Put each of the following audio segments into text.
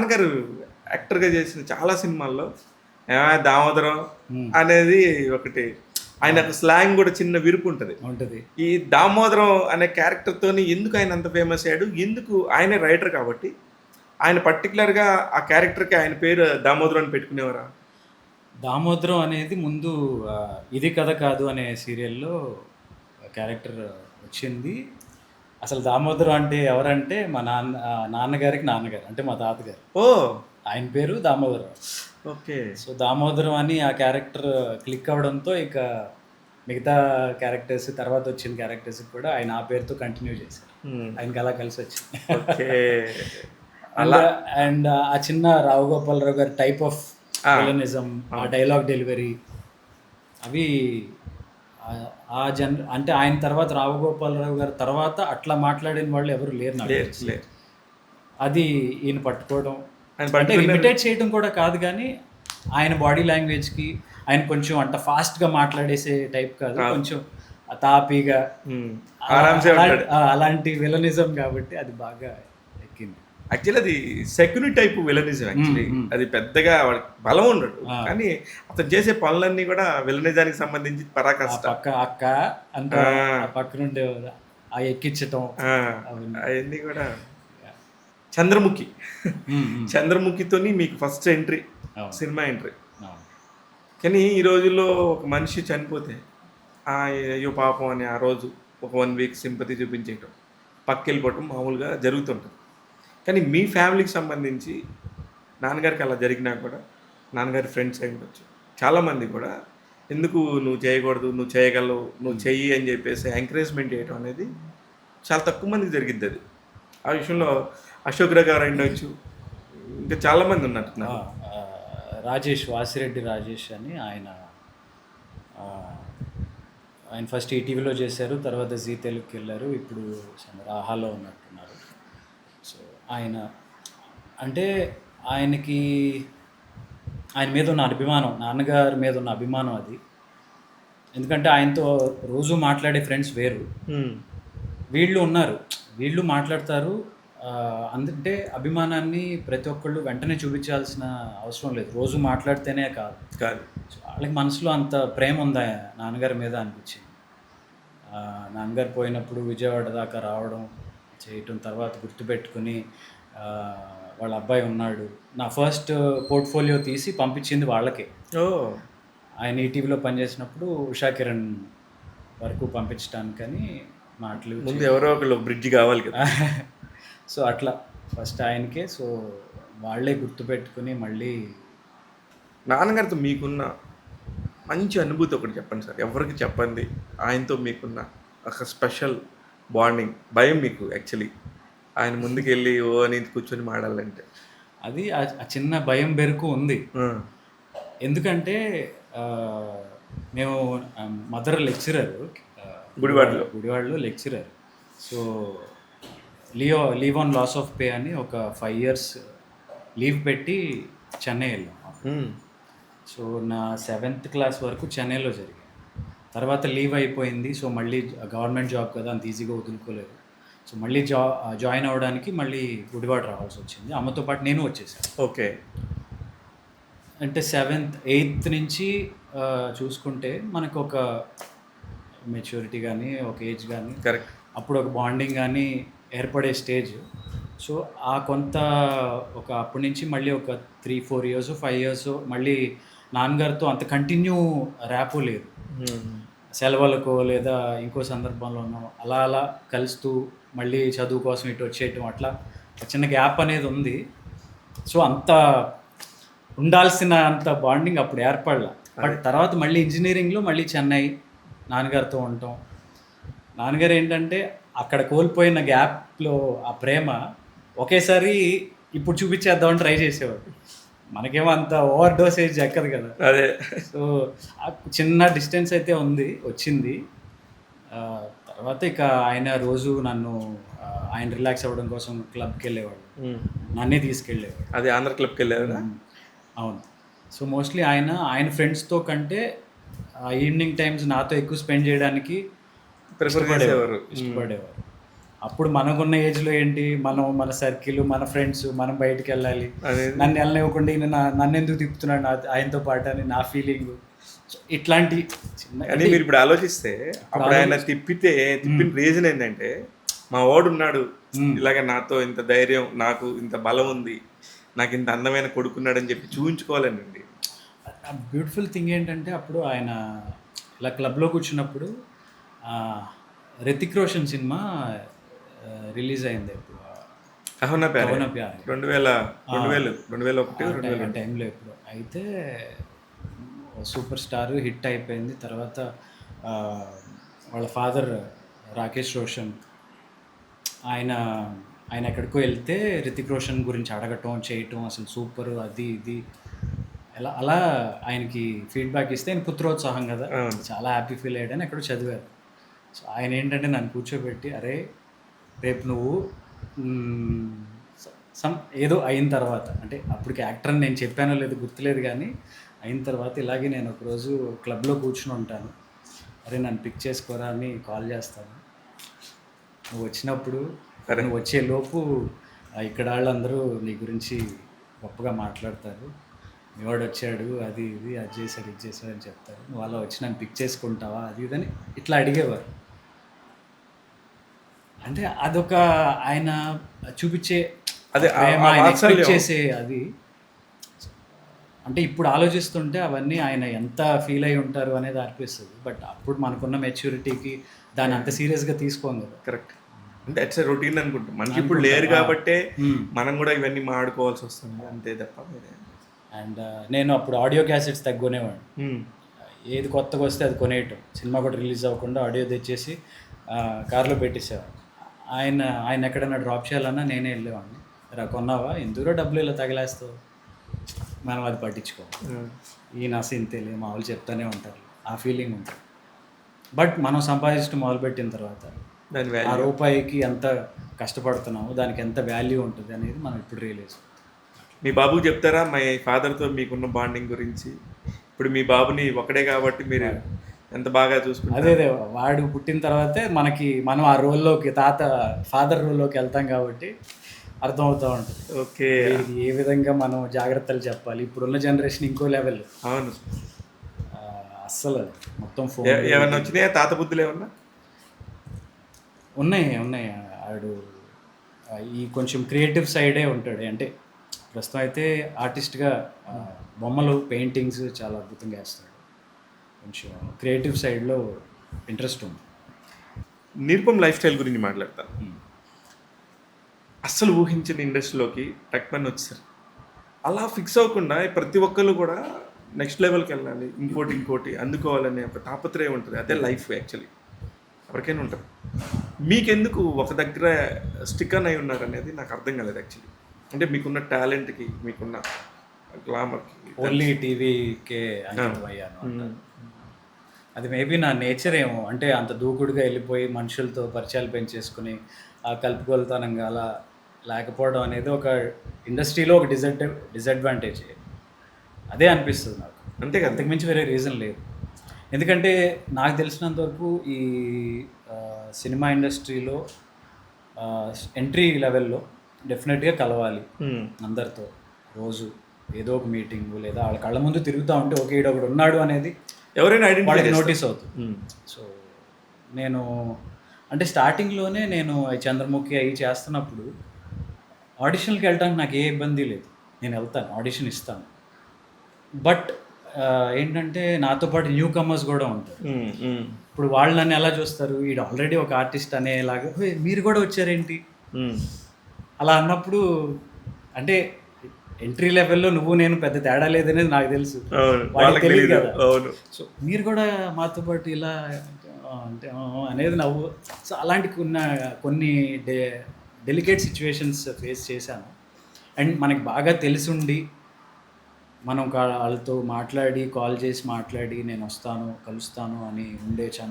నాన్నగారు యాక్టర్గా చేసిన చాలా సినిమాల్లో దామోదరం ఉమ్, అనేది ఒకటి, ఆయన స్లాంగ్ కూడా చిన్న విరుపు ఉంటుంది. ఉంటుంది. ఈ దామోదరం అనే క్యారెక్టర్తోని ఎందుకు ఆయన అంత ఫేమస్ అయ్యాడు, ఎందుకు ఆయనే రైటర్ కాబట్టి ఆయన పర్టికులర్గా ఆ క్యారెక్టర్కి ఆయన పేరు దామోదరం అని పెట్టుకునేవారా? దామోదరం అనేది ముందు ఇది కథ కాదు అనే సీరియల్లో క్యారెక్టర్ వచ్చింది. అసలు దామోదరం అంటే ఎవరంటే మా నాన్నగారికి నాన్నగారు అంటే మా తాతగారు, ఓ ఆయన పేరు దామోదరం. ఓకే. సో దామోదరం అని ఆ క్యారెక్టర్ క్లిక్ అవ్వడంతో ఇక మిగతా క్యారెక్టర్స్ తర్వాత వచ్చిన క్యారెక్టర్స్ కూడా ఆయన ఆ పేరుతో కంటిన్యూ చేశారు. ఆయనకి అలా కలిసి వచ్చింది. ఓకే. అండ్ ఆ చిన్న రావు గోపాలరావు గారి టైప్ ఆఫ్ విలనిజం, ఆ డైలాగ్ డెలివరీ, అవి అంటే ఆయన తర్వాత రావు గోపాలరావు గారి తర్వాత అట్లా మాట్లాడిన వాళ్ళు ఎవరు లేరు నాకు తెలిసి. అది ఈయన పట్టుకోవడం అంటే ఇమిటేట్ చేయడం కూడా కాదు, కానీ ఆయన బాడీ లాంగ్వేజ్కి ఆయన కొంచెం అంత ఫాస్ట్గా మాట్లాడేసే టైప్ కాదు, కొంచెం తాపీగా అలాంటి విలనిజం కాబట్టి అది బాగా ఎక్కింది. యాక్చువల్లీ అది సెక్యూరిటీ టైప్ విలనిజం. యాక్చువల్లీ అది పెద్దగా బలం ఉండడు, కానీ అతను చేసే పనులన్నీ కూడా విలనిజానికి సంబంధించి పరాకాష్ట. అక్క అంటే పక్క నుండి ఆ ఎక్కించటం అవన్నీ కూడా. చంద్రముఖితోని మీకు ఫస్ట్ ఎంట్రీ, సినిమా ఎంట్రీ. కానీ ఈ రోజుల్లో ఒక మనిషి చనిపోతే అయ్యో పాపం అని ఆ రోజు ఒక 1 వీక్ సింపతి చూపించేయటం, పక్కెళ్ళిపోవటం మామూలుగా జరుగుతుంటుంది. కానీ మీ ఫ్యామిలీకి సంబంధించి నాన్నగారికి అలా జరిగినా కూడా, నాన్నగారి ఫ్రెండ్స్ అయి ఉండొచ్చు చాలామంది కూడా, ఎందుకు నువ్వు చేయకూడదు, నువ్వు చేయగలవు, నువ్వు చెయ్యి అని చెప్పేసి ఎంకరేజ్మెంట్ చేయడం అనేది చాలా తక్కువ మందికి జరిగిద్ది. అది ఆ విషయంలో అశోక్ గారు ఉండొచ్చు, ఇంకా చాలామంది ఉన్నట్టున్నారు. రాజేష్, వాసిరెడ్డి రాజేష్ అని ఆయన ఫస్ట్ ఈటీవీలో చేశారు, తర్వాత జీ తెలుగుకి వెళ్ళారు, ఇప్పుడు ఆహాలో ఉన్నట్టున్నారు. సో ఆయన అంటే ఆయనకి ఆయన మీద ఉన్న అభిమానం, నాన్నగారి మీద ఉన్న అభిమానం అది. ఎందుకంటే ఆయనతో రోజు మాట్లాడే ఫ్రెండ్స్ వేరు, వీళ్ళు ఉన్నారు, వీళ్ళు మాట్లాడతారు. అందుకంటే అభిమానాన్ని ప్రతి ఒక్కళ్ళు వెంటనే చూపించాల్సిన అవసరం లేదు, రోజు మాట్లాడితేనే కాదు. వాళ్ళకి మనసులో అంత ప్రేమ ఉందా నాన్నగారి మీద అనిపించింది. నాన్నగారు పోయినప్పుడు విజయవాడ దాకా రావడం చేయటం, తర్వాత గుర్తుపెట్టుకుని వాళ్ళ అబ్బాయి ఉన్నాడు, నా ఫస్ట్ పోర్ట్ఫోలియో తీసి పంపించింది వాళ్ళకే. ఆయన ఈటీవీలో పనిచేసినప్పుడు ఉషా కిరణ్ వరకు పంపించడానికని మాటలు, ముందు ఎవరో ఒకళ్ళు బ్రిడ్జ్ కావాలి కదా. సో అట్లా ఫస్ట్ ఆయనకే. సో వాళ్ళే గుర్తుపెట్టుకుని మళ్ళీ. నాన్నగారితో మీకున్న మంచి అనుభూతి ఒకటి చెప్పండి సార్, ఎవరికి చెప్పండి. ఆయనతో మీకున్న ఒక స్పెషల్ బాండింగ్, భయం మీకు యాక్చువల్లీ ఆయన ముందుకెళ్ళి ఓ అని కూర్చొని మాడాలంటే. అది ఆ చిన్న భయం బెరుకు ఉంది. ఎందుకంటే మేము మదర్ లెక్చరర్, గుడివాడలో lecturer. So leave on loss of pay అని ఒక 5 years లీవ్ పెట్టి చెన్నై వెళ్ళాం. సో నా 7th క్లాస్ వరకు చెన్నైలో జరిగింది. తర్వాత లీవ్ అయిపోయింది. సో మళ్ళీ గవర్నమెంట్ జాబ్ కదా, అంత ఈజీగా వదులుకోలేదు. సో మళ్ళీ జాయిన్ అవ్వడానికి మళ్ళీ గుడివాడ రావాల్సి వచ్చింది. అమ్మతో పాటు నేను వచ్చేసాను. ఓకే. అంటే 7th 8th నుంచి చూసుకుంటే మనకు ఒక మెచ్యూరిటీ కానీ, ఒక ఏజ్ కానీ, కరెక్ట్, అప్పుడు ఒక బాండింగ్ కానీ ఏర్పడే స్టేజ్. సో ఆ కొంత అప్పటి నుంచి మళ్ళీ ఒక 3-4 years 5 years మళ్ళీ నాన్నగారితో అంత కంటిన్యూ ర్యాపో లేదు. సెలవులకో లేదా ఇంకో సందర్భంలోనో అలా అలా కలుస్తూ మళ్ళీ చదువు కోసం ఇటు వచ్చేయటం, అట్లా చిన్న గ్యాప్ అనేది ఉంది. సో అంత ఉండాల్సిన అంత బాండింగ్ అప్పుడు ఏర్పడలా. బట్ తర్వాత మళ్ళీ ఇంజనీరింగ్లో మళ్ళీ చెన్నై నాన్నగారితో ఉండటం. నాన్నగారు ఏంటంటే అక్కడ కోల్పోయిన గ్యాప్లో ఆ ప్రేమ ఒకేసారి ఇప్పుడు చూపించేద్దామని ట్రై చేసేవాడు. మనకేమో అంత ఓవర్ డోసేజ్ ఎక్కదు కదా. అదే. సో చిన్న డిస్టెన్స్ అయితే వచ్చింది. తర్వాత ఇక ఆయన రోజు నన్ను ఆయన రిలాక్స్ అవ్వడం కోసం క్లబ్కి వెళ్ళేవాడు, నన్నే తీసుకెళ్ళేవాడు. అది ఆంధ్ర క్లబ్కి వెళ్ళేవాడు. అవును. సో మోస్ట్లీ ఆయన ఫ్రెండ్స్తో కంటే ఈవినింగ్ టైమ్స్ నాతో ఎక్కువ స్పెండ్ చేయడానికి ఇష్టపడేవారు. అప్పుడు మనకున్న ఏజ్లో ఏంటి, మనం మన సర్కిల్, మన ఫ్రెండ్స్, మనం బయటికి వెళ్ళాలి, అనేది నన్ను వెళ్ళనివ్వకుండా ఈయన నన్ను ఎందుకు తిప్పుతున్నాడు ఆయనతో పాటు అని నా ఫీలింగ్. ఇట్లాంటి చిన్న కానీ మీరు ఇప్పుడు ఆలోచిస్తే అప్పుడు ఆయన తిప్పిన రీజన్ ఏంటంటే మా వాడు ఉన్నాడు ఇలాగ నాతో ఇంత ధైర్యం, నాకు ఇంత బలం ఉంది, నాకు ఇంత అందమైన కొడుకున్నాడని చెప్పి చూపించుకోవాలనండి. బ్యూటిఫుల్ థింగ్ ఏంటంటే అప్పుడు ఆయన ఇలా క్లబ్లో కూర్చున్నప్పుడు రితిక్ రోషన్ సినిమా రిలీజ్ అయింది ఇప్పుడు, కహోనా ప్యారే, కహోనా ప్యారే. 2001 ఆ టైంలో ఇప్పుడు అయితే సూపర్ స్టార్ హిట్ అయిపోయింది. తర్వాత వాళ్ళ ఫాదర్ రాకేష్ రోషన్ ఆయన ఆయన ఎక్కడికో వెళ్తే రితిక్ రోషన్ గురించి అడగటం చేయటం, అసలు సూపర్ అది ఇది అలా ఆయనకి ఫీడ్బ్యాక్ ఇస్తే ఆయన పుత్రోత్సాహం కదా, చాలా హ్యాపీ ఫీల్ అయ్యాడని ఎక్కడో చదివారు. సో ఆయన ఏంటంటే నన్ను కూర్చోబెట్టి, అరే రేపు నువ్వు ఏదో అయిన తర్వాత, అంటే అప్పటికి యాక్టర్ అని నేను చెప్పానో లేదో గుర్తులేదు, కానీ అయిన తర్వాత ఇలాగే నేను ఒకరోజు క్లబ్లో కూర్చుని ఉంటాను, అరే నన్ను పిక్ చేసుకోరా అని కాల్ చేస్తాను, నువ్వు వచ్చినప్పుడు నువ్వు వచ్చేలోపు ఇక్కడ వాళ్ళందరూ నీ గురించి గొప్పగా మాట్లాడతారు, మీ వాడు వచ్చాడు అది ఇది అది చేశాడు ఇది చేశాడు అని చెప్తారు, నువ్వు అలా వచ్చి నన్ను పిక్ చేసుకుంటావా అది ఇదని ఇట్లా అడిగేవారు. అంటే అదొక ఆయన చూపించే అదే చేసే అది. అంటే ఇప్పుడు ఆలోచిస్తుంటే అవన్నీ ఆయన ఎంత ఫీల్ అయి ఉంటారు అనేది అనిపిస్తుంది. బట్ అప్పుడు మనకున్న మెచ్యూరిటీకి దాన్ని అంత సీరియస్గా తీసుకోం కదా. కరెక్ట్. అంటే ఇట్స్ రొటీన్ అనుకుంటాం, మనకి ఇప్పుడు లేరు కాబట్టే మనం కూడా ఇవన్నీ మాడుకోవాల్సి వస్తుంది అంతే తప్ప. అండ్ నేను అప్పుడు ఆడియో క్యాసెట్స్ తగ్గొనేవాడిని, ఏది కొత్తగా వస్తే అది కొనేయటం, సినిమా కూడా రిలీజ్ అవ్వకుండా ఆడియో తెచ్చేసి కార్లో పెట్టేసేవాడిని. ఆయన ఎక్కడైనా డ్రాప్ చేయాలన్నా నేనే వెళ్ళేవాడిని, కొన్నావా ఎందులో డబ్బులు ఇలా తగిలేస్తావు, మనం అది పట్టించుకోవాలి, ఈ నస ఇంతేలే మా వాళ్ళు చెప్తానే ఉంటారు, ఆ ఫీలింగ్ ఉంటుంది. బట్ మనం సంపాదించడం మొదలుపెట్టిన తర్వాత ఆ రూపాయికి ఎంత కష్టపడుతున్నాము, దానికి ఎంత వాల్యూ ఉంటుంది అనేది మనం ఇప్పుడు రియలైజ్. మీ బాబుకి చెప్తారా మీ ఫాదర్తో మీకున్న బాండింగ్ గురించి? ఇప్పుడు మీ బాబుని ఒకడే కాబట్టి మీరు ఎంత బాగా చూసుకుంటారు. అదే వాడు పుట్టిన తర్వాతే మనం ఆ రోల్లోకి ఫాదర్ రోల్లోకి వెళ్తాం కాబట్టి అర్థమవుతూ ఉంటుంది. ఓకే, ఏ విధంగా మనం జాగ్రత్తలు చెప్పాలి. ఇప్పుడున్న జనరేషన్ ఇంకో లెవెల్. అవును, అస్సలు మొత్తం ఫోన్. ఏమన్నా వచ్చినాయా తాత బుద్ధులు? ఏమన్నా ఉన్నాయి. ఆడు ఈ కొంచెం క్రియేటివ్ సైడే ఉంటాడు. అంటే ప్రస్తుతం అయితే ఆర్టిస్ట్గా బొమ్మలు పెయింటింగ్స్ చాలా అద్భుతంగా వేస్తాడు. కొంచెం క్రియేటివ్ సైడ్లో ఇంట్రెస్ట్ ఉంది. నిరుపమ్ లైఫ్ స్టైల్ గురించి మాట్లాడతాను. అస్సలు ఊహించిన ఇండస్ట్రీలోకి టక్మన్ వచ్చారు. అలా ఫిక్స్ అవ్వకుండా ప్రతి ఒక్కళ్ళు కూడా నెక్స్ట్ లెవెల్కి వెళ్ళాలి, ఇంకోటి అందుకోవాలనే ఒక తాపత్రయం ఉంటుంది. అదే లైఫ్ యాక్చువల్లీ ఎవరికైనా ఉంటుంది. మీకెందుకు ఒక దగ్గర స్టిక్ అయి ఉన్నారు అనేది నాకు అర్థం కాలేదు యాక్చువల్లీ. అంటే మీకున్న టాలెంట్కి, మీకున్న గ్లామర్కి ఓన్లీ టీవీకే అంకితం అయ్యాను. అది మేబీ నా నేచర్ ఏమో. అంటే అంత దూకుడుగా వెళ్ళిపోయి మనుషులతో పరిచయాలు పెంచేసుకుని ఆ కలుపుకొలతనంగా అలా లేకపోవడం అనేది ఒక ఇండస్ట్రీలో ఒక డిసడ్వాంటేజ్. అదే అనిపిస్తుంది నాకు. అంతే కదా, అంతకుమించి వేరే రీజన్ లేదు. ఎందుకంటే నాకు తెలిసినంత వరకు ఈ సినిమా ఇండస్ట్రీలో ఎంట్రీ లెవెల్లో డెఫినెట్గా కలవాలి అందరితో. రోజు ఏదో ఒక మీటింగ్ లేదా వాళ్ళ కళ్ళ ముందు తిరుగుతూ ఉంటే ఓకే ఈడొకడు ఉన్నాడు అనేది ఎవరైనా వాళ్ళకి నోటీస్ అవుతుంది. సో నేను అంటే స్టార్టింగ్లోనే నేను చంద్రముఖి అవి చేస్తున్నప్పుడు ఆడిషన్కి వెళ్ళడానికి నాకు ఏ ఇబ్బంది లేదు. నేను వెళ్తాను, ఆడిషన్ ఇస్తాను. బట్ ఏంటంటే నాతో పాటు న్యూ కమర్స్ కూడా ఉంటారు. ఇప్పుడు వాళ్ళు నన్ను ఎలా చూస్తారు, వీడు ఆల్రెడీ ఒక ఆర్టిస్ట్ అనేలాగా, మీరు కూడా వచ్చారేంటి అలా అన్నప్పుడు, అంటే ఎంట్రీ లెవెల్లో నువ్వు నేను పెద్ద తేడా లేదనేది నాకు తెలుసు, వాళ్ళకి తెలియదు కదా. సో మీరు కూడా మాతో పాటు ఇలా అంటే అనేది నవ్వు. సో అలాంటి కొన్ని డెలికేట్ సిచ్యువేషన్స్ ఫేస్ చేశాను. అండ్ మనకి బాగా తెలిసుండి మనం వాళ్ళతో మాట్లాడి కాల్ చేసి మాట్లాడి నేను వస్తాను కలుస్తాను అని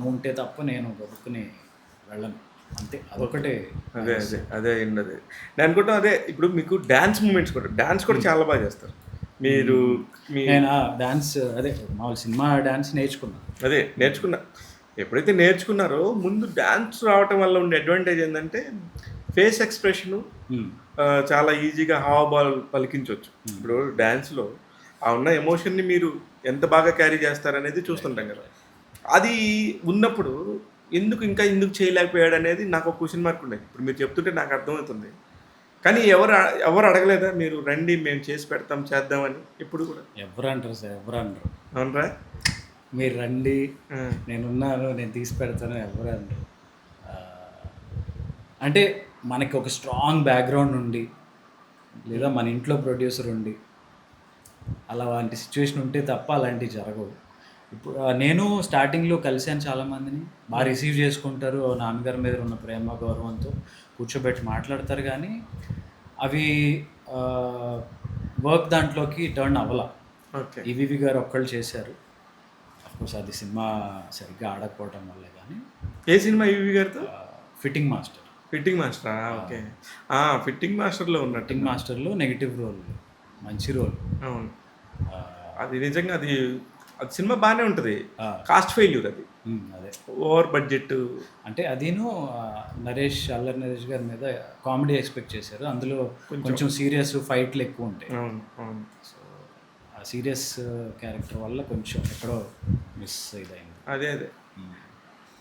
ఉంటే తప్ప నేను గబుక్కుని వెళ్ళను. అంతే, అదొకటే. అదే నేను అనుకుంటాం. అదే ఇప్పుడు మీకు డ్యాన్స్ మూమెంట్స్ కూడా చాలా బాగా చేస్తారు నేను డ్యాన్స్ మామూలు సినిమా డ్యాన్స్ నేర్చుకున్నా. ఎప్పుడైతే నేర్చుకున్నారో ముందు డ్యాన్స్ రావటం వల్ల ఉండే అడ్వాంటేజ్ ఏంటంటే ఫేస్ ఎక్స్ప్రెషను చాలా ఈజీగా హావభావాలు పలికించవచ్చు. ఇప్పుడు డ్యాన్స్లో ఆ ఉన్న ఎమోషన్ని మీరు ఎంత బాగా క్యారీ చేస్తారనేది చూస్తుంటాం కదా. అది ఉన్నప్పుడు ఎందుకు చేయలేకపోయాడు అనేది నాకు ఒక క్వశ్చన్ మార్క్ ఉండేది. ఇప్పుడు మీరు చెప్తుంటే నాకు అర్థమవుతుంది. కానీ ఎవరు అడగలేదా మీరు రండి మేము చేసి పెడతాం చేద్దామని ఎప్పుడు కూడా? ఎవరు అంటారు సార్, ఎవరు అంటారు. అవునరా? మీరు రండి, నేనున్నాను, నేను తీసి పెడతాను, ఎవరు అంటారు. అంటే మనకి ఒక స్ట్రాంగ్ బ్యాక్గ్రౌండ్ ఉండి, లేదా మన ఇంట్లో ప్రొడ్యూసర్ ఉండి అలాంటి సిచ్యువేషన్ ఉంటే తప్ప అలాంటివి జరగవు. ఇప్పుడు నేను స్టార్టింగ్లో కలిశాను చాలామందిని, బాగా రిసీవ్ చేసుకుంటారు, నాన్నగారి మీద ఉన్న ప్రేమ గౌరవంతో కూర్చోబెట్టి మాట్లాడతారు. కానీ అవి వర్క్ దాంట్లోకి టర్న్ అవ్వాల. ఓకే. ఈవీవి గారు ఒక్కళ్ళు చేశారు. అఫ్కోర్స్ అది సినిమా సరిగ్గా ఆడకపోవటం వల్లే. కానీ ఏ సినిమా ఈవి గారితో? ఫిట్టింగ్ మాస్టర్. ఫిట్టింగ్ మాస్టరా? ఓకే. ఫిట్టింగ్ మాస్టర్లో ఉన్నట్టు. ఫిట్టింగ్ మాస్టర్లో నెగిటివ్ రోల్, మంచి రోల్. అవును. అది నిజంగా అది సినిమా బాగానే ఉంటుంది. కాస్ట్ ఫెయిల్యూర్ అది. అదే ఓవర్ బడ్జెట్. అంటే అదిను అల్లరి నరేష్ గారి మీద కామెడీ ఎక్స్పెక్ట్ చేశారు. అందులో కొంచెం సీరియస్ ఫైట్లు ఎక్కువ ఉంటాయి. అవును అవును. సో ఆ సీరియస్ క్యారెక్టర్ వల్ల కొంచెం ఎక్కడో మిస్ అయింది. అదే